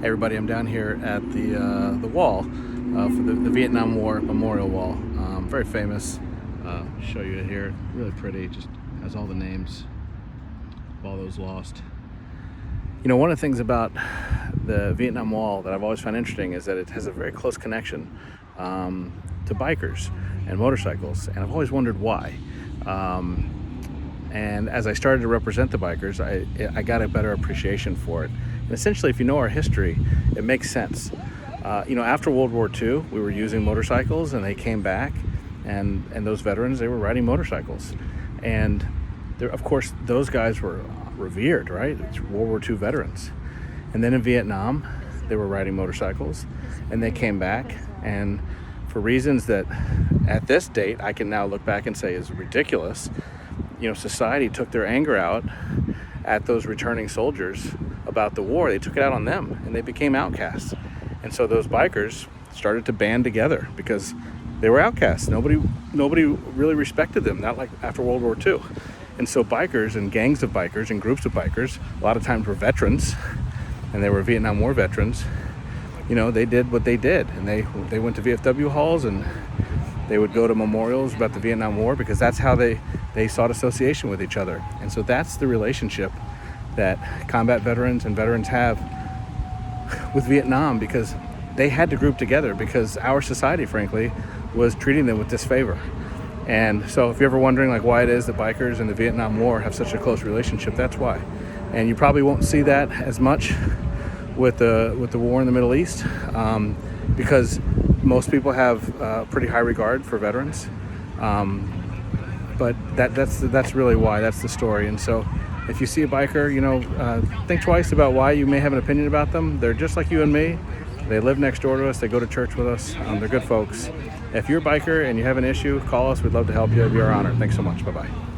Everybody, I'm down here at the wall for the Vietnam War Memorial Wall. Very famous. Show you it here. Really pretty. Just has all the names of all those lost. You know, one of the things about the Vietnam Wall that I've always found interesting is that it has a very close connection to bikers and motorcycles, and I've always wondered why. And as I started to represent the bikers, I got a better appreciation for it. And essentially, if you know our history, it makes sense. After World War II, we were using motorcycles, and they came back, and those veterans, they were riding motorcycles. And of course, those guys were revered, right? It's World War II veterans. And then in Vietnam, they were riding motorcycles, and they came back, and for reasons that at this date I can now look back and say is ridiculous, society took their anger out at those returning soldiers about the war. They took it out on them, and they became outcasts. And so those bikers started to band together because they were outcasts. Nobody really respected them, not like after World War II. And so bikers and gangs of bikers and groups of bikers, a lot of times were veterans, and they were Vietnam War veterans. They did what they did, and they went to VFW halls, and they would go to memorials about the Vietnam War because that's how they sought association with each other. And so that's the relationship that combat veterans and veterans have with Vietnam, because they had to group together because our society, frankly, was treating them with disfavor. And so if you're ever wondering why it is that bikers and the Vietnam War have such a close relationship, that's why. And you probably won't see that as much with the war in the Middle East, because most people have pretty high regard for veterans. But that's really why. That's the story. And so if you see a biker, think twice about why you may have an opinion about them. They're just like you and me. They live next door to us. They go to church with us. They're good folks. If you're a biker and you have an issue, call us. We'd love to help you. It'd be our honor. Thanks so much. Bye-bye.